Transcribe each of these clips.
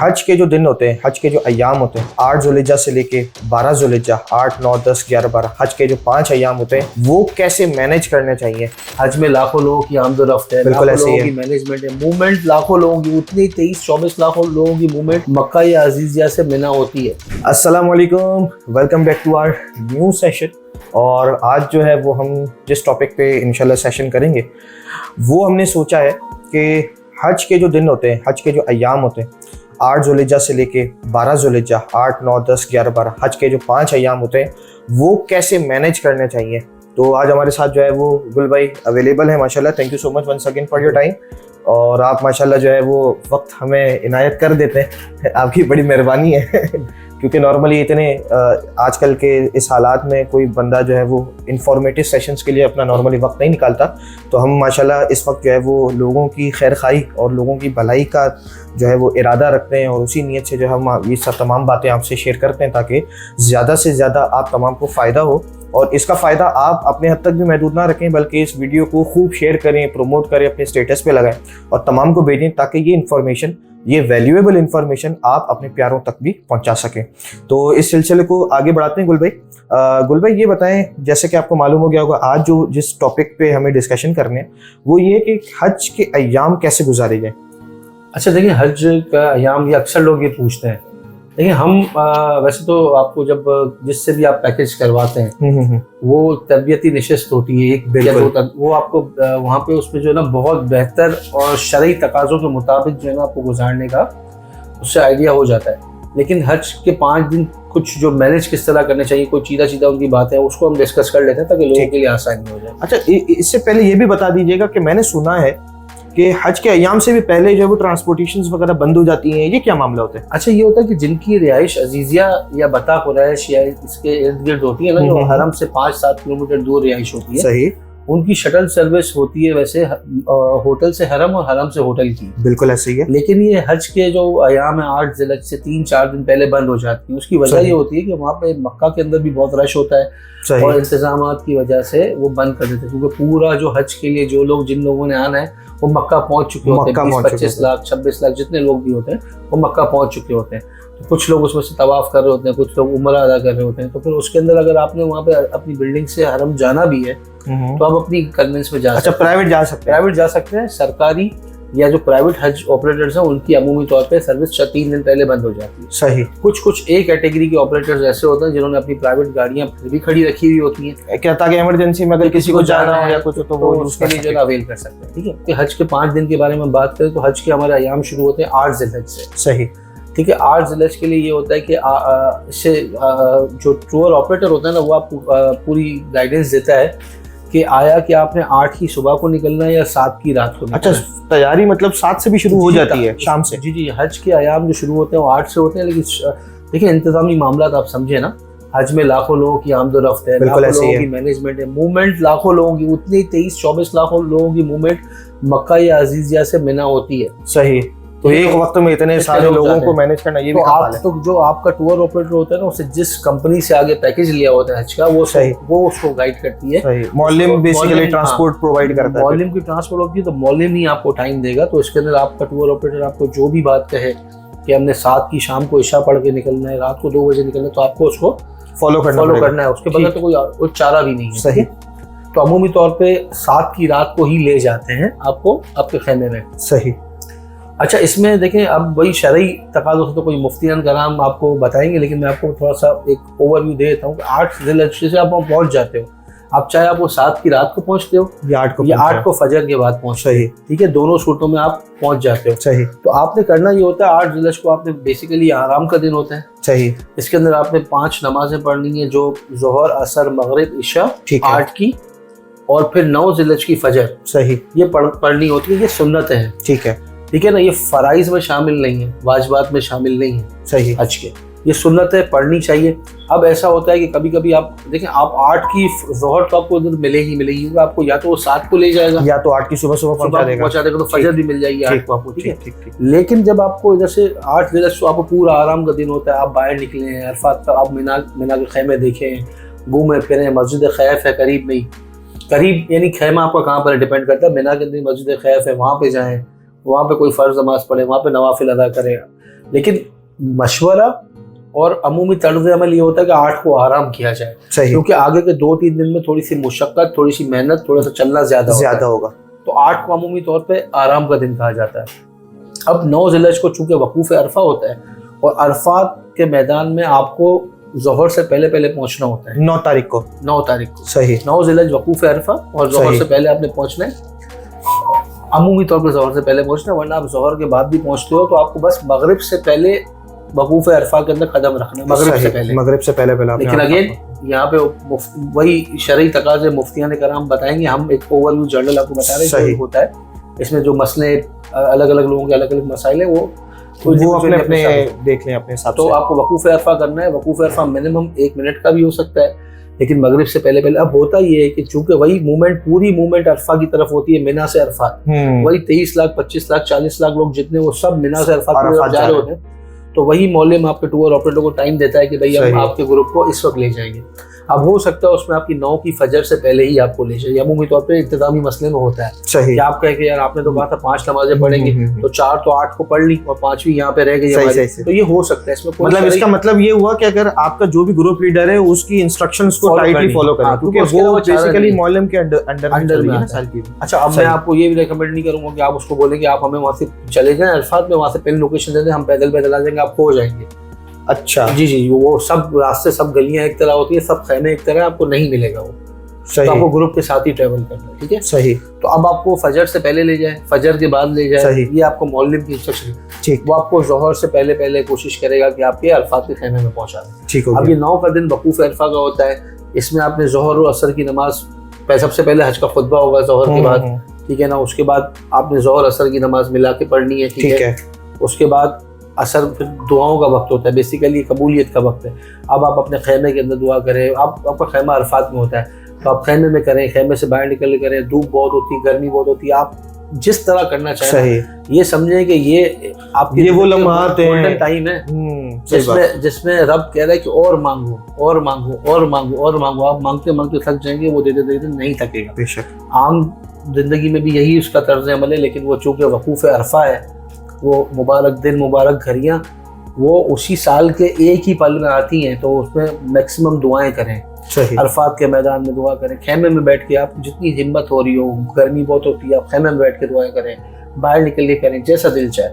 हज के जो दिन होते हैं, हज के जो अय्याम होते हैं, 8 ज़ुल्हिज्जा से लेके 12 ज़ुल्हिज्जा, 8, 9, 10, 11, 12 हज के जो 5 अय्याम होते हैं वो कैसे मैनेज करने चाहिए। हज में लाखों लोगों की आमदोरफ्त है, बिल्कुल लाखों ऐसे ही लोगों है। की मैनेजमेंट है, मूवमेंट लाखों लोगों की, उतनी 23-24 लाखों लोगों की मूवमेंट मक्का या अजीजिया से मिना होती है। अस्सलाम वालेकुम, welcome back to our new session. और आज जो है वो हम जिस टॉपिक पे इंशाल्लाह सेशन करेंगे वो हमने सोचा है कि हज के जो दिन होते हैं, हज के जो अय्याम होते हैं, 8 ज़ुल्हिज्जा से लेके 12 ज़ुल्हिज्जा, 8, 9, 10, 11, 12 हज के जो 5 अय्याम होते हैं वो कैसे मैनेज करने चाहिए। तो आज हमारे साथ जो है वो गुल भाई अवेलेबल है माशाल्लाह। Thank you so much once again for your time. और आप माशाल्लाह जो है वो वक्त हमें इनायत कर देते हैं, आपकी बड़ी मेहरबानी है क्योंकि नॉर्मली इतने आजकल के इस हालात में कोई बंदा जो है वो इंफॉर्मेटिव सेशंस के लिए अपना नॉर्मली वक्त नहीं निकालता। तो हम माशाल्लाह इस वक्त जो है वो लोगों की खैर खाई और लोगों की भलाई का जो है वो इरादा रखते हैं और उसी नीयत से जो हम ये सब तमाम बातें आपसे शेयर करते हैं ताकि ज़्यादा से ज़्यादा आप तमाम को फ़ायदा हो। और इसका फ़ायदा आप अपने हद तक भी महदूद ना रखें बल्कि इस वीडियो को खूब शेयर करें, प्रमोट करें, अपने स्टेटस पे लगाएं और तमाम को भेजें ताकि ये इन्फॉर्मेशन, ये वैल्यूएबल इन्फॉर्मेशन आप अपने प्यारों तक भी पहुंचा सकें। तो इस सिलसिले को आगे बढ़ाते हैं गुल भाई। गुल भाई ये बताएं, जैसे कि आपको मालूम हो गया होगा आज जो जिस टॉपिक पे हमें डिस्कशन करने हैं वो ये कि हज के अय्याम कैसे गुजारे जाए। अच्छा देखिए, हज का अय्याम ये अक्सर लोग ये पूछते हैं। देखिए हम वैसे तो आपको जब जिससे भी आप पैकेज करवाते हैं वो तरबियती नशिस्त होती है, एक बेहतर वो आपको वहाँ पे उसमें जो है ना बहुत बेहतर और शरई तकाज़ों के मुताबिक जो है ना आपको गुजारने का उससे आइडिया हो जाता है। लेकिन हज के 5 दिन कुछ जो मैनेज किस तरह करने चाहिए, कोई सीधा उनकी बात है उसको हम डिस्कस कर लेते हैं ताकि लोगों के लिए आसानी हो जाए। अच्छा, इससे पहले ये भी बता दीजिएगा कि मैंने सुना है कि हज के अय्याम से भी पहले जो है वो ट्रांसपोर्टेशन वगैरह बंद हो जाती हैं, ये क्या मामला होता है? अच्छा, ये होता है कि जिनकी रिहाइश अजीजिया या बता को रिहाइश या इसके इर्द गिर्द होती है ना, जो हरम से 5-7 किलोमीटर दूर रिहाइश होती है, सही, उनकी शटल सर्विस होती है वैसे होटल से हरम और हरम से होटल की। बिल्कुल ऐसे ही है। लेकिन ये हज के जो अय्याम है 8 ज़िलहज से 3-4 दिन पहले बंद हो जाती है। उसकी वजह ये होती है कि वहाँ पे मक्का के अंदर भी बहुत रश होता है और इंतजामात की वजह से वो बंद कर देते हैं क्योंकि पूरा जो हज के लिए जो लोग जिन लोगों ने आना है वो मक्का पहुंच चुके होते हैं। 25 लाख 26 लाख जितने लोग भी होते हैं वो मक्का पहुंच चुके होते हैं। तो कुछ लोग उसमें से तवाफ कर रहे होते हैं, कुछ लोग उम्रा अदा कर रहे होते हैं। तो फिर उसके अंदर अगर आपने वहाँ पे अपनी बिल्डिंग से हरम जाना भी है तो आप अपनी कन्वेंस में जा सकते हैं। प्राइवेट जा सकते हैं। सरकारी या जो प्राइवेट हज ऑपरेटर्स हैं उनकी अमूमी तौर पे सर्विस 3 दिन पहले बंद हो जाती है। सही। कुछ एक कैटेगरी के ऑपरेटर्स ऐसे होते हैं जिन्होंने अपनी प्राइवेट गाड़ियां फिर भी खड़ी रखी हुई होती हैं, क्या ताकि इमरजेंसी में अगर किसी को जाना हो या कुछ तो वो उसके लिए जो है अवेल कर सकते हैं। ठीक है, कि हज के 5 दिन के बारे में बात करें तो हज के हमारे अय्याम शुरू होते हैं 8 ज़िलहज से। सही। ठीक है, 8 ज़िलहज के लिए ये होता है कि इससे जो टूर ऑपरेटर होता है ना वो आपको पूरी गाइडेंस देता है कि आया कि आपने 8 की सुबह को निकलना है या 7 की रात को। अच्छा, तैयारी मतलब 7 से भी शुरू हो जाती है शाम से? जी, हज के अय्याम जो शुरू होते हैं वो 8 से होते हैं। लेकिन देखिए इंतजामी मामला आप समझे ना, हज में लाखों लोगों की आमदोरफ्त है, लाखों लोगों की मैनेजमेंट है, मूवमेंट लाखों लोगों की, उतनी 23-24 लाखों लोगों की मूवमेंट मक्का या अजीजिया से मिना होती है। सही। तो एक वक्त में इतने सारे लोगों को मैनेज करना ये भी कमाल है। तो जो आपका टूर ऑपरेटर होता है ना उसे जिस कंपनी से आगे पैकेज लिया होता है हज का वो उसको गाइड करती है। मौलिम बेसिकली ट्रांसपोर्ट प्रोवाइड करता है। मौलिम की ट्रांसपोर्ट होती है तो मौलिम ही आपको टाइम देगा। तो इसके अंदर आपका टूर ऑपरेटर आपको जो भी बात कहे कि हमने 7 की शाम को इशा पढ़ के निकलना है, रात को 2 बजे निकलना है, तो आपको उसको फॉलो करना है। उसके बगैर तो कोई चारा भी नहीं है। सही। तो अमूमी तौर पे 7 की रात को ही ले जाते हैं आपको आपके खेमे में। सही। अच्छा, इसमें देखें अब वही शरई तकाज़ों से तो कोई मुफ्तियान कराम आपको बताएंगे, लेकिन मैं आपको थोड़ा सा एक ओवरव्यू दे देता हूँ कि 8 ज़िलहज से आप वहाँ पहुँच जाते हो। आप चाहे आप वो 7 की रात को पहुँचते हो या 8 को फजर के बाद पहुँचते हो। ठीक है, दोनों सूरतों में आप पहुँच जाते हो। सही। तो आपने करना ये होता है 8 ज़िलहज को आपने बेसिकली आराम का दिन होता है। सही। इसके अंदर आपने 5 नमाजें पढ़नी है जो ज़ोहर, असर, मगरिब, इशा 8 की और फिर 9 ज़िलहज की फजर। सही। ये पढ़नी होती है, ये सुन्नत है। ठीक है ना, ये फराइज में शामिल नहीं है, वाजिबात में शामिल नहीं है। सही। हज के ये सुन्नत है, पढ़नी चाहिए। अब ऐसा होता है कि कभी कभी आप देखें आप 8 की ज़ोहर तो आपको उधर मिलेगी आपको, या तो वो 7 को ले जाएगा या तो 8 की सुबह पहुंचा देगा तो फजर भी मिल जाएगी 8 को आपको। ठीक है, लेकिन जब आपको इधर से 8 ज़िलहज तो आपको पूरा आराम का दिन होता है। आप बाहर निकले हैं, अरफात का आप मिना के खेमे देखें, घूमे फिरें, मस्जिद खैफ है करीब में ही, करीब यानी खेमा आपका कहाँ पर डिपेंड करता है। मिना के अंदर मस्जिद खैफ है, वहाँ पे जाएँ, वहाँ पे कोई फ़र्ज़ नमाज़ पढ़े, वहाँ पे नवाफिल अदा करें। लेकिन मशवरा और अमूमी तर्ज अमल ये होता है कि 8 को आराम किया जाए, क्योंकि आगे के 2-3 दिन में थोड़ी सी मुशक्कत, थोड़ी सी मेहनत, थोड़ा सा चलना ज्यादा होगा, तो 8 को अमूमी तौर पे आराम का दिन कहा जाता है। अब 9 ज़िलहज को चूंकि वकूफ़ अरफा होता है और अरफात के मैदान में आपको ज़ोहर से पहले पहुंचना होता है। 9 तारीख को सही 9 ज़िलहज वकूफ़ अरफा और ज़ोहर से पहले आपने पहुंचना है, अमूमी तौर पर ज़ोहर से पहले पहुंचना है, वरना आप ज़ोहर के बाद भी पहुंचते हो तो आपको बस मगरिब से पहले वकूफ़ अरफा के अंदर कदम रखना है, मगरिब से पहले। लेकिन अगेन यहाँ पे वही शरई तकाज़े मुफ्तियान कराम बताएंगे, हम एक ओवरव्यू जर्नल आपको बता रहे हैं जो होता है, इसमें जो मसले अलग अलग लोगों के अलग अलग मसाइल है वो अपने देख लें अपने हिसाब से। तो आपको वकूफ़ अरफा करना है। वकूफ़ अरफा मिनिमम 1 मिनट का भी हो सकता है, लेकिन मगरिब से पहले। अब होता ये है कि चूंकि वही मूवमेंट, पूरी मूवमेंट अरफा की तरफ होती है, मिना से अरफात, वही 23 लाख 25 लाख 40 लाख लोग जितने वो सब मिना से अरफात की तरफ जा रहे होते हैं। तो वही मौलम आपके टूर ऑपरेटर को टाइम देता है कि भाई हम आपके ग्रुप को इस वक्त ले जाएंगे। अब हो सकता है उसमें आपकी 9 की फजर से पहले ही आपको ले जाइए, अमूमी तौर पे इंतजामी मसले में होता है कि आप कहें कि यार आपने तो कहा था 5 नमाजें पढ़ेंगे, तो 4 तो 8 को पढ़ ली और 5वीं यहाँ पे रह गई हमारी, तो ये हो सकता है। इसमें मतलब इसका मतलब ये हुआ कि अगर आपका जो भी ग्रुप लीडर है उसकी इंस्ट्रक्शंस को टाइटली फॉलो करें, क्योंकि वो बेसिकली मौलम के अंडर में है। अच्छा, अब मैं आपको ये भी रिकमेंड नहीं करूंगा कि आप उसको बोलेंगे आप हमें वहाँ से चले जाएं अरफात में, वहाँ से पहले लोकेशन दे दें, हम पैदल आ जाएंगे, आप खो जाएंगे। अच्छा जी, वो सब रास्ते, सब गलियां एक तरह होती है, सब खैमे एक तरह, आपको नहीं मिलेगा वो। सही। तो आपको ग्रुप के साथ ही ट्रेवल करना है, ठीक है। सही। तो अब आपको फजर से पहले ले जाए, फजर के बाद ले जाए, ये आपको मौलम की इंस्ट्रक्शन। ठीक। वो आपको ज़ोहर से पहले कोशिश करेगा कि आपके अरफात के खैमे में पहुंचा दें। ठीक हो। अब ये 9 का दिन वकूफ़ अरफा का होता है, इसमें आपने ज़ोहर और असर की नमाज, सबसे पहले हज का खुतबा होगा ज़ोहर के बाद, ठीक है ना। उसके बाद आपने ज़ोहर असर की नमाज मिला के पढ़नी है, ठीक है। उसके बाद असर फिर दुआओं का वक्त होता है, बेसिकली कबूलियत का वक्त है। अब आप अपने खैमे के अंदर दुआ करें, आपका खैमा अरफात में होता है तो आप खैमे में करें, खैमे से बाहर निकल करें। धूप बहुत होती है, गर्मी बहुत होती है, आप जिस तरह करना चाहें, ये समझें कि ये आपके वो लम्हात गोल्डन टाइम है जिसमें रब कह रहा है कि और मांगो और मांगो और मांगो और मांगो। आप मांगते मांगते थक जाएंगे, वो देते नहीं थकेगा। बेशक आम जिंदगी में भी यही उसका तर्ज अमल है, लेकिन वो चूंकि वकूफ़ अरफा है, वो मुबारक दिन, मुबारक घड़ियाँ वो उसी साल के एक ही पल में आती हैं, तो उसमें मैक्सिमम दुआएं करें। अरफात के मैदान में दुआ करें, खैमे में बैठ के, आप जितनी हिम्मत हो रही हो, गर्मी बहुत होती है, आप खैमे में बैठ के दुआएं करें, बाहर निकल के करें, जैसा दिल चाहे।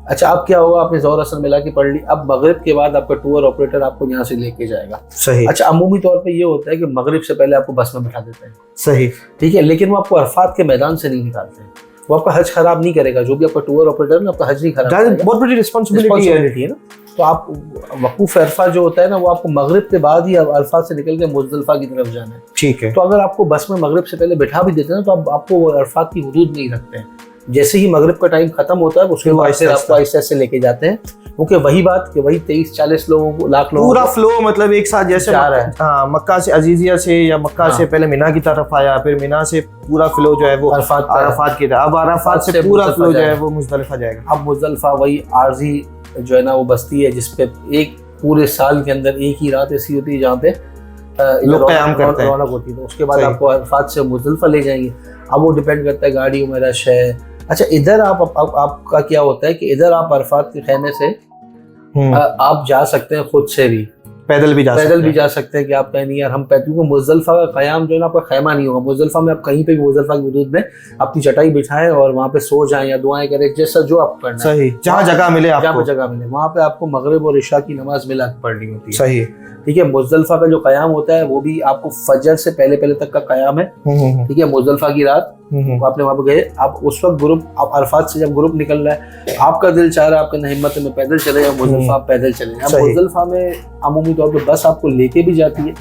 अच्छा, अब क्या होगा, आपने ज़ोहर असर मिला के पढ़ ली, अब मगरिब के बाद आपका टूर ऑपरेटर आपको यहाँ से लेके जाएगा। सही। अच्छा, अमूमी तौर पे ये होता है कि मगरिब से पहले आपको बस में बिठा देते हैं। सही, ठीक है, लेकिन वो आपको अरफात के मैदान से नहीं निकालते हैं, वो आपका हज खराब नहीं करेगा। जो भी आपका टूर ऑपरेटर है ना, आपका हज नहीं खराब करेगा। बहुत बड़ी रिस्पांसिबिलिटी है ना। तो आप वकूफ़ अरफा जो होता है ना, वो आपको मगरिब के बाद ही अरफात से निकल के मुज़दलिफ़ा की तरफ जाना है। ठीक है। तो अगर आपको बस में मगरिब से पहले बिठा भी देते हैं ना, तो आपको वो अरफात की हुदूद नहीं रखते हैं। जैसे ही मगरिब का टाइम खत्म होता है, उसके बाद से आपको ऐसे ऐसे लेके जाते हैं, क्योंकि वही बात कि वही 23-40 लोगों को, लाख लोगों पूरा फ्लो मतलब एक साथ जैसे जा रहा है। मक्का से अजीजिया से या मक्का से पहले मिना की तरफ आया, फिर मिना से पूरा फ्लो जो है वो अराफात की तरफ, अब अराफात से पूरा फ्लो जो है वो मुज़दलिफ़ा जाएगा। अब मुज़दलिफ़ा वही आर्जी जो है ना वो बस्ती है, जिसपे एक पूरे साल के अंदर एक ही रात ऐसी होती है जहाँ पे लोग क़याम करते हैं, रौनक होती है। तो उसके बाद आपको अरफात से मुज़दलिफ़ा ले जाएंगे। अब वो डिपेंड करता है गाड़ियों में रश है। अच्छा, इधर आपका क्या होता है कि इधर आप अरफात के खैमे से आप जा सकते हैं, खुद से भी पैदल भी जा सकते हैं कि आप कहें नहीं यार हम क्योंकि मुज़दलिफ़ा का क़याम जो है ना, आपका खैमा नहीं होगा। मुज़दलिफ़ा में आप कहीं पे भी मुज़दलिफ़ा की हुदूद में अपनी चटाई बिछाएं और वहाँ पे सो जाएं या दुआएं करें, जैसा जो आप करना है। सही, जहाँ जगह मिले वहाँ पे आपको मगरिब और इशा की नमाज मिला पढ़नी होती है। सही, ठीक है। मुज़दलिफ़ा का जो क़याम होता है वो भी आपको फजर से पहले तक का क़याम है। ठीक है। मुज़दलिफ़ा की रात आपने वहाँ पे गए, आप उस वक्त ग्रुप, आप अरफात से जब ग्रुप निकल रहा है, आपका दिल चाह रहा है, आपके हिम्मत में पैदल चले या मुज़दलिफ़ा आप पैदल चले। अब मुज़दलिफ़ा में अमूमी तौर पे बस आपको लेके भी जाती है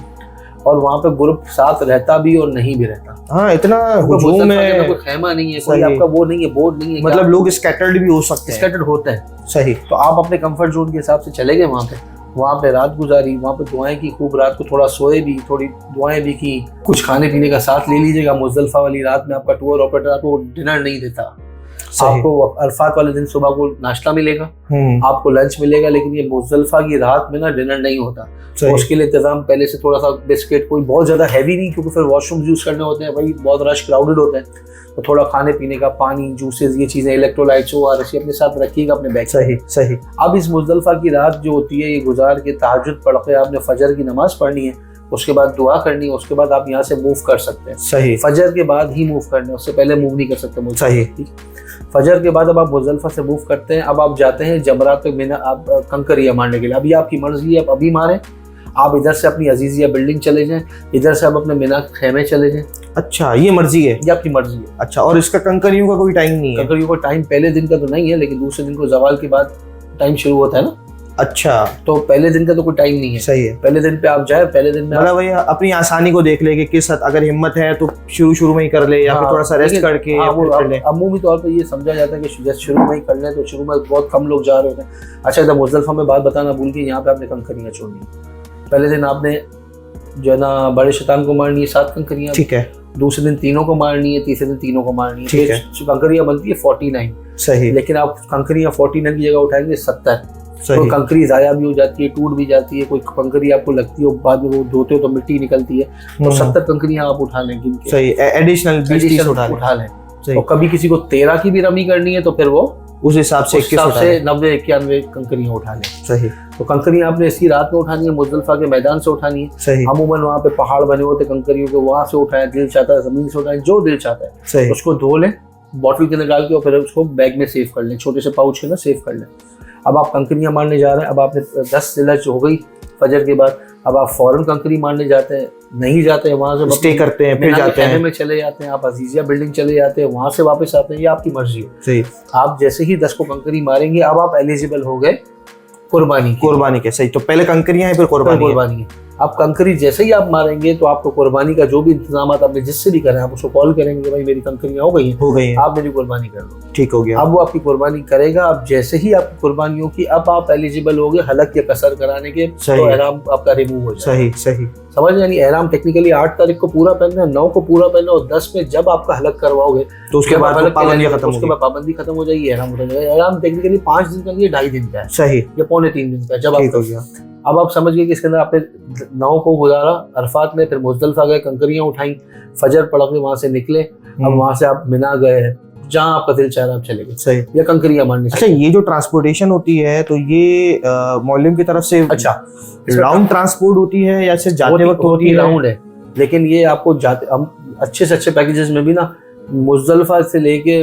और वहाँ पे ग्रुप साथ रहता भी और नहीं भी रहता। हाँ, इतना हुजूम में कोई खैमा नहीं है, कोई आपका वो नहीं है, बोर्ड नहीं है, मतलब लोग स्कैटर्ड भी हो सकते हैं। स्कैटर्ड होते हैं। सही। तो आप अपने कंफर्ट जोन के हिसाब से चले गए वहाँ पे रात गुजारी, वहाँ पे दुआएं की, खूब रात को थोड़ा सोए भी, थोड़ी दुआएं भी की, कुछ खाने पीने का साथ ले लीजिएगा। मुज़दलिफ़ा वाली रात में आपका टूर ऑपरेटर आपको डिनर नहीं देता, आपको अरफात वाले दिन सुबह को नाश्ता मिलेगा, आपको लंच मिलेगा, लेकिन ये मुजदलिफा की रात में ना डिनर नहीं होता। तो उसके लिए इंतजाम पहले से थोड़ा सा बिस्किट, कोई बहुत ज्यादा हैवी नहीं, क्योंकि फिर वॉशरूम यूज करने होते हैं भाई, बहुत रश क्राउडेड होते हैं, तो थोड़ा खाने पीने का, पानी, जूसेस, ये चीजें, इलेक्ट्रोलाइट्स अपने साथ रखिएगा अपने बैग। सही सही। अब इस मुजदलिफा की रात जो होती है, ये गुजार के तहज्जुद पढ़ के आपने फजर की नमाज पढ़नी है, उसके बाद दुआ करनी है, उसके बाद आप यहाँ से मूव कर सकते हैं। सही। फजर के बाद ही मूव करना है, उससे पहले मूव नहीं कर सकते। सही। फजर के बाद अब आप मुजदलिफा से मूव करते हैं, अब आप जाते हैं जमरात मिना, आप कंकरिया मारने के लिए। अभी आपकी मर्जी है, आप अभी मारें, आप इधर से अपनी अजीजिया बिल्डिंग चले जाएं, इधर से आप अपने मिना खेमे चले जाएं। अच्छा, ये मर्जी है? ये आपकी मर्जी है। अच्छा, और इसका कंकरियों का कोई टाइम नहीं है? कंकरियों का टाइम पहले दिन का तो नहीं है, लेकिन दूसरे दिन को जवाल के बाद टाइम शुरू होता है ना। अच्छा, तो पहले दिन का तो कोई टाइम नहीं है। सही है। पहले दिन पे आप जाए, पहले दिन में मतलब भैया अपनी आसानी को देख ले कि किस हद, अगर हिम्मत है तो शुरू में ही कर ले, या फिर थोड़ा सा रेस्ट करके कर ले। अमूमी तौर पे ये समझा जाता है कि शुरू में ही कर ले, तो शुरू में बहुत कम लोग जा रहे होते हैं। अच्छा, इधर मुजदलिफा में बात बताना भूल गई, यहाँ पे आपने कंकरियाँ छोड़नी है। पहले दिन आपने जो है ना बड़े शैतान को मारनी है 7 कंकरियाँ, ठीक है। दूसरे दिन तीनों को मारनी है, तीसरे दिन तीनों को मारनी है, ठीक है। कंकरियाँ बनती है 49। सही। लेकिन आप कंकरियाँ 49 की जगह उठाएंगे 70। तो कंकरी ज़ाया भी हो जाती है, टूट भी जाती है, कोई कंकरी आपको लगती है, बाद में वो धोते हो तो मिट्टी निकलती है, तो 70 कंकरियाँ आप उठा लें गिन के। सही। एडिशनल 20 उठा लें। तो कभी किसी को 13 की भी रमी करनी है तो फिर वो उस हिसाब से 90-91 कंकरियाँ उठा लें। सही। तो कंकरियाँ आपने इसी रात में उठानी है, मुजदलिफा के मैदान से उठानी है। सही। अमूमन वहाँ पे पहाड़ बने होते कंकरियों के, वहाँ से उठाएं, दिल चाहता है जमीन से उठाएं, जो दिल चाहता है। सही। उसको धो लें, बॉटल के अंदर डाल के, और फिर उसको बैग में सेव कर लें, छोटे से पाउच के अंदर सेव कर लें। अब आप कंकरियाँ मारने जा रहे हैं, अब आपने 10 जिलहज हो गई फजर के बाद, अब आप फौरन कंकरी मारने जाते हैं, नहीं जाते हैं, वहाँ से स्टे करते हैं, फिर जाते हैं में चले जाते हैं, आप अजीजिया बिल्डिंग चले जाते हैं, वहाँ से वापस आते हैं, ये आपकी मर्जी है। सही। आप जैसे ही 10 को कंकरी मारेंगे, अब आप एलिजिबल हो गए कुर्बानी के। सही। तो पहले कंकरियाँ हैं, फिर कुर्बानी है। आप कंकरी जैसे ही आप मारेंगे तो आपको कुर्बानी का जो भी इंतजाम आपने जिससे भी करें, आप उसको कॉल करेंगे, भाई मेरी कंकरियाँ हो गई हैं, आप मेरी कुर्बानी कर लो, ठीक हो गया। अब वो आपकी कुर्बानी करेगा। अब जैसे ही आपकी कुर्बानियों की, अब आप एलिजिबल हो गए हलक या कसर कराने के, तो एहराम आपका रिमूव हो जाए। सही। समझ, यानी एहराम टेक्निकली 8 तारीख को पूरा पहनना है, 9 को पूरा पहनना, और 10 में जब आपका हलक करवाओगे तो उसके बाद पाबंदी खत्म हो जाएगी, एहराम हो जाएगा। एहराम टेक्निकली 5 दिन का नहीं, 2.5 दिन का है। सही। या 3.25 दिन का, जब आप अब आप समझ गए कि इसके अंदर आपने 9 को गुजारा अरफात में, फिर मुजदलिफा गए, कंकरियाँ उठाई, फजर पढ़ के वहां से निकले, अब वहां से आप मिना गए, जहाँ आपका दिल चाह रहा आप चले गए। सही। या कंकरियाँ मारनी। अच्छा, ये जो ट्रांसपोर्टेशन होती है तो ये मौलवी की तरफ से राउंड ट्रांसपोर्ट होती है या सिर्फ जाते वक्त होती है? राउंड है, लेकिन ये आपको जाते अच्छे से अच्छे पैकेजेस में भी ना, मुजदलिफा से लेके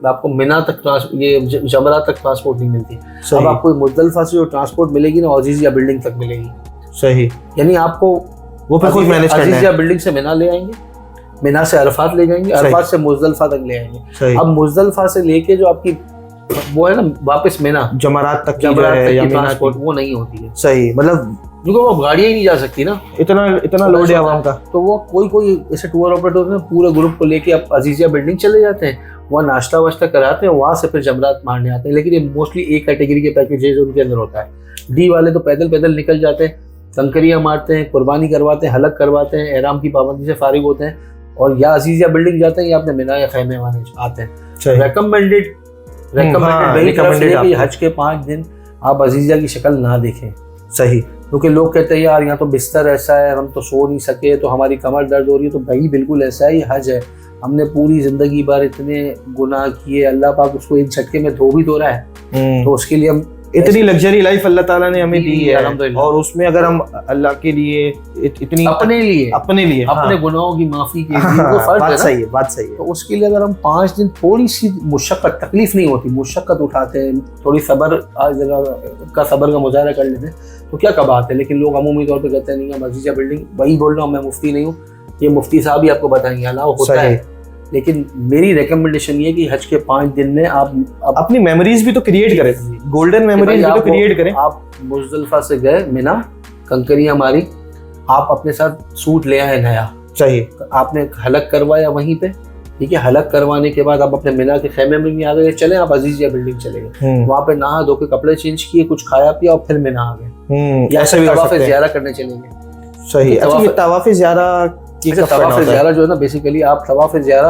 आपको मिना तक ये जमरा तक ट्रांसपोर्ट नहीं मिलती। अब आपको मुजदलिफा से जो ट्रांसपोर्ट मिलेगी ना, अजीजिया बिल्डिंग तक मिलेगी। सही। यानी आपको वो फिर खुद मैनेज करना है। अजीजिया बिल्डिंग से मिना ले आएंगे, मिना से अरफात ले जाएंगे, अरफात से मुजदलिफा तक ले आएंगे। अब मुजदलिफा से लेके जो आपकी वो है ना वापस मिना, जमरात तक की ट्रांसपोर्ट वो नहीं होती है। सही। मतलब क्योंकि वो गाड़ियाँ ही नहीं जा सकती ना, इतना लोड है आवाम का, तो वो कोई ऐसे टूर ऑपरेटर पूरे ग्रुप को लेके आप अजीजिया बिल्डिंग चले जाते हैं, वहाँ नाश्ता वाश्ता कराते हैं, वहाँ से फिर जमरात मारने आते हैं। लेकिन ये मोस्टली एक कैटेगरी के पैकेजेज उनके अंदर होता है। डी वाले तो पैदल निकल जाते हैं, कंकरियाँ मारते हैं, कुर्बानी करवाते हैं, हलक करवाते हैं, एहराम की पाबंदी से फारिग होते हैं, और या अजीजिया बिल्डिंग जाते हैं या अपने मिना या खैमे वाले आते हैं। रेकमेंडेड हज के 5 दिन आप अजीजिया की शक्ल ना देखें। सही। क्योंकि लोग कहते हैं यार यहाँ तो बिस्तर ऐसा है, हम तो सो नहीं सके, तो हमारी कमर दर्द हो रही है, तो भाई बिल्कुल ऐसा है, ये हज है। हमने पूरी जिंदगी भर इतने गुनाह किए, अल्लाह पाक उसको इन झटके में धो भी रहा है, तो उसके लिए हम इतनी लग्जरी लाइफ अल्लाह ताला ने हमें दी है, और उसमें अगर हम अल्लाह के लिए इतनी अपने लिए अपने गुनाहों की माफी के लिए तो फर्ज है। बात सही है। तो उसके लिए अगर हम 5 दिन थोड़ी सी मुशक्कत, तकलीफ नहीं होती, मुशक्कत उठाते हैं, थोड़ी सब्र का मुजाहरा कर लेते हैं, तो क्या बात है। लेकिन लोग अमूमी तौर पर कहते हैं नहीं, हम अजीजिया बिल्डिंग, वही बोल रहा हूँ, मैं मुफ्ती नहीं हूँ, ये मुफ्ती साहब ही आपको बताएंगे, अलाउ होता है। लेकिन मेरी रिकमेंडेशन ये कि हज के 5 दिन में आप अपनी मेमोरीज भी तो क्रिएट करें, गोल्डन मेमोरीज भी तो क्रिएट करें। आप मुजदलिफा से गए मिना, कंकरियां मारी, आप अपने साथ सूट ले आए नया। सही। आपने हलक करवाया वहीं पे, ठीक है। हलक करवाने के बाद आप अपने मिना के खेमे में भी आ गए, चले आप अजीजिया बिल्डिंग चले गए, वहाँ पे नहा धो के कपड़े चेंज किए, कुछ खाया पिया, और फिर मिना आ गए, या तवाफ़ ज़ियारा करने चले गए। सही। तवाफ़ ज़ियारा जो है ना, बेसिकली आप तवाफ़ ज़ियारा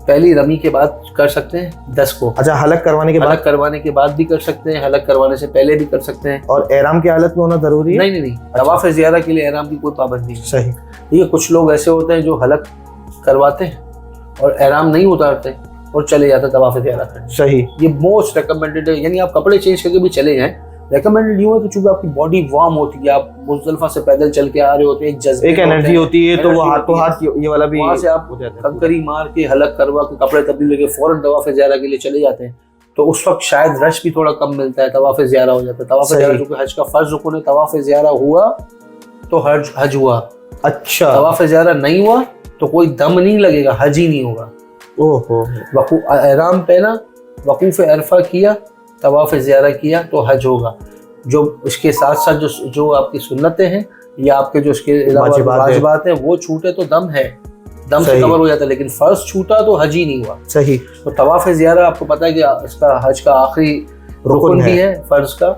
पहली रमी के बाद कर सकते हैं 10 को। अच्छा, हलक करवाने के बाद? हलक करवाने के बाद भी कर सकते हैं, हलक करवाने से पहले भी कर सकते हैं। और एहराम की हालत में होना जरूरी है? नहीं, तवाफ ज़ियारा के लिए एहराम की कोई पाबंदी नहीं। सही। ठीक है, कुछ लोग ऐसे होते हैं जो हलक करवाते हैं और एहराम नहीं उतारते और चले जाते हैं तवाफ ज़ियारा करने। सही। ये मोस्ट रिकमेंडेड है, यानी आप कपड़े चेंज करके भी चले जाएं। रिकमेंडेड यूं है कि चूंकि आपकी बॉडी वार्म होती है, आप मुज़दलिफा से पैदल चल के आ रहे होते हैं, एक जज्बे, एक एनर्जी होती है, तो वो हाथों हाथ ये वाला भी, वहां से आप कंकरी मार के हलक करवा के कपड़े तब्दील करके फौरन तवाफ ज़ियारा के लिए चले जाते हैं। तो उस वक्त शायद रश भी थोड़ा कम मिलता है, तवाफ ज़ियारा हो जाता है। तवाफ ज़ियारा चूंकि हज का फर्ज रुकन है, तवाफ ज़ियारा हुआ तो हज हुआ। अच्छा, तवाफ ज़ियारा नहीं हुआ तो कोई दम नहीं लगेगा, हज ही नहीं होगा। ओहो। एहराम पहना, वकूफ अरफा किया, तवाफ ज़ियारा किया तो हज होगा। जो इसके साथ साथ जो आपकी सुन्नतें हैं या आपके जो इसके वाजिबात हैं वो छूटे तो दम है, दम से कवर हो जाता है, लेकिन फर्ज छूटा तो हज ही नहीं हुआ। सही। तो तवाफ ज़ियारा आपको पता है कि इसका हज का आखिरी रुकन भी है फर्ज का,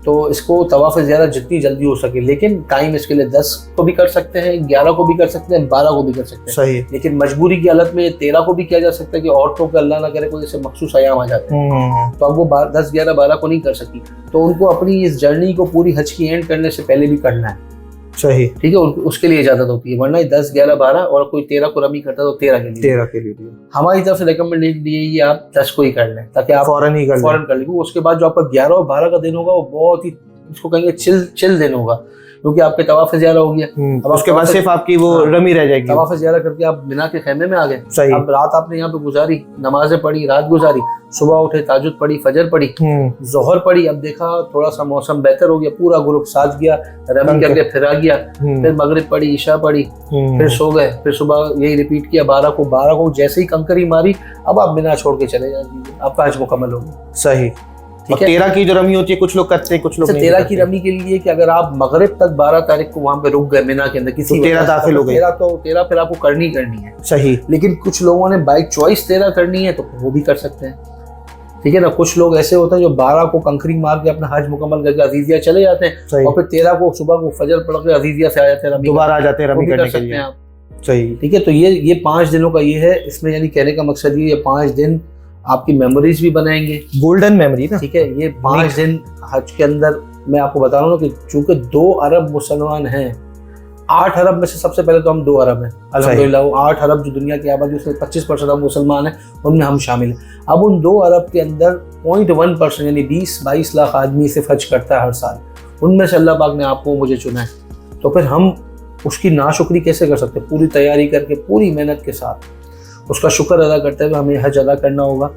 तो इसको तवाफ ज़ियारा जितनी जल्दी हो सके, लेकिन टाइम इसके लिए 10 को भी कर सकते हैं, 11 को भी कर सकते हैं, 12 को भी कर सकते हैं। सही। लेकिन मजबूरी की हालत में 13 को भी किया जा सकता है कि औरतों के अल्लाह ना करे कोई ऐसे मखसूस अयाम आ जाते हैं, तो अब वो 10, 11, 12 को नहीं कर सकी, तो उनको अपनी इस जर्नी को पूरी हज की एंड करने से पहले भी करना है। सही। ठीक है, उसके लिए इजाजत होती है, वरना 10, 11, 12 और कोई 13 को रमी करता है तो 13 के लिए हमारी तरफ से रिकमेंडेशन ये आप 10 को ही कर लें, ताकि आप फौरन कर लें। उसके बाद जो आपका 11 और 12 का दिन होगा वो बहुत ही, इसको कहेंगे चिल दिन होगा, क्योंकि आपके तवाफ ज़ियारा हो गया। अब उसके बाद सिर्फ आपकी वो रमी रह जाएगी। तवाफ ज़ियारा करके आप मिना के खेमे में आ गए। सही। अब रात आपने यहाँ पे गुजारी, नमाजें पढ़ी, रात गुजारी, सुबह उठे, ताजुद पढ़ी, फजर पढ़ी, जोहर पढ़ी, अब देखा थोड़ा सा मौसम बेहतर हो गया, पूरा ग्रुप साथ गया, रमी करके फिर आ गया, फिर मगरिब पढ़ी, ईशा पढ़ी, फिर सो गए, फिर सुबह यही रिपीट किया। 12 को जैसे ही कंकरी मारी, अब आप मिना छोड़ के चले जाइए, आपका हज मुकम्मल हो गया। सही। ठीक है। 13 की जो रमी होती है कुछ लोग करते हैं, कुछ लोग नहीं। 13 की रमी के लिए कि अगर आप मगरिब तक 12 तारीख को वहां पे रुक गए मिना के अंदर, किसी 13 दाखिल हो गई, 13 फिर आपको करनी है। सही। लेकिन कुछ लोगों ने बाई चॉइस 13 करनी है तो वो भी कर सकते हैं। ठीक है ना, कुछ लोग ऐसे होते हैं जो 12 को कंकरी मार के अपना हज मुकम्मल करके अजीजिया चले जाते हैं, और फिर 13 को सुबह को फजर पढ़ के अजीजिया से आ जाते हैं, दोबारा आ जाते हैं रमी करने के लिए। सही। ठीक है, तो ये 5 दिनों का ये है, इसमें यानी कहने का मकसद ये 5 दिन आपकी मेमोरीज भी बनाएंगे, गोल्डन मेमोरी ना। ठीक है, ये 5 दिन हज के अंदर मैं आपको बता रहा हूँ कि चूंकि 2 अरब मुसलमान हैं, 8 अरब में से सबसे पहले तो हम 2 अरब हैं अल्हम्दुलिल्लाह। 8 अरब जो दुनिया की आबादी उसमें 25% हम मुसलमान हैं, उनमें हम शामिल हैं। अब उन 2 अरब के अंदर 0.1% यानी 20-22 लाख आदमी सिर्फ हज करता है हर साल, उनमें से अल्लाह पाक ने आपको मुझे चुना है, तो फिर हम उसकी नाशुक्री कैसे कर सकते हैं? पूरी तैयारी करके, पूरी मेहनत के साथ उसका शुक्र अदा करते हुए हमें हज अदा करना होगा।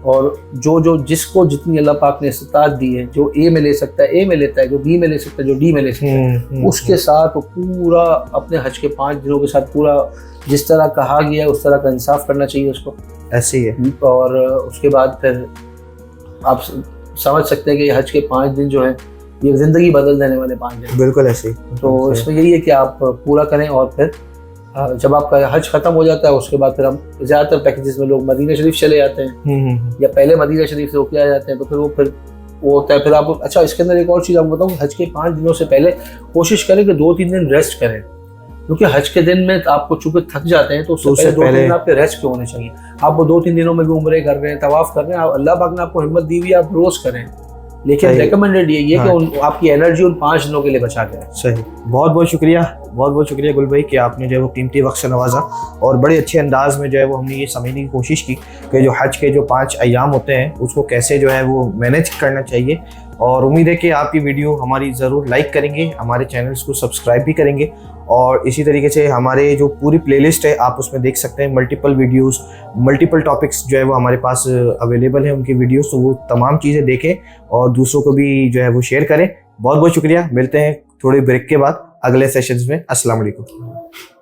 और जो जिसको जितनी अल्लाह पाक ने इस्तात दी है, जो ए में ले सकता है ए में लेता है, जो बी में ले सकता है जो डी में ले सकता है, उसके साथ वो पूरा अपने हज के 5 दिनों के साथ पूरा जिस तरह कहा गया उस तरह का इंसाफ करना चाहिए उसको। ऐसे ही है। और उसके बाद फिर आप समझ सकते हैं कि हज के 5 दिन जो है ये जिंदगी बदल देने वाले 5 दिन। बिल्कुल ऐसे ही। तो इसमें यही है कि आप पूरा करें, और फिर जब आपका हज खत्म हो जाता है उसके बाद फिर हम ज़्यादातर पैकेजेस में लोग मदीना शरीफ चले जाते हैं, या पहले मदीना शरीफ से होके आ जाते हैं, तो फिर वो होता है। फिर आप अच्छा, इसके अंदर एक और चीज़ आपको बताऊँ, हज के 5 दिनों से पहले कोशिश करें कि 2-3 दिन रेस्ट करें, क्योंकि हज के दिन में आपको चूंकि थक जाते हैं तो उससे पहले 2-3 दिन आपके रेस्ट के होने चाहिए। आप वो 2-3 दिनों में भी उम्रे कर रहे हैं, तवाफ कर रहे हैं, अल्लाह पाक ने आपको हिम्मत दी हुई है, आप रोज करें, लेकिन रिकमेंडेड ये कि आपकी एनर्जी उन 5 दिनों के लिए बचा के रखें। सही। बहुत बहुत शुक्रिया गुल भाई कि आपने जो है वो कीमती वक्त से नवाजा, और बड़े अच्छे अंदाज में जो है वो हमने ये समझने की कोशिश की कि जो हज के जो 5 अय्याम होते हैं उसको कैसे जो है वो मैनेज करना चाहिए। और उम्मीद है कि आप ये वीडियो हमारी ज़रूर लाइक करेंगे, हमारे चैनल्स को सब्सक्राइब भी करेंगे, और इसी तरीके से हमारे जो पूरी प्लेलिस्ट है आप उसमें देख सकते हैं, मल्टीपल वीडियोस, मल्टीपल टॉपिक्स जो है वो हमारे पास अवेलेबल है उनकी वीडियोस, तो वो तमाम चीज़ें देखें और दूसरों को भी जो है वो शेयर करें। बहुत बहुत शुक्रिया। मिलते हैं थोड़ी ब्रेक के बाद अगले सेशंस में। अस्सलाम वालेकुम।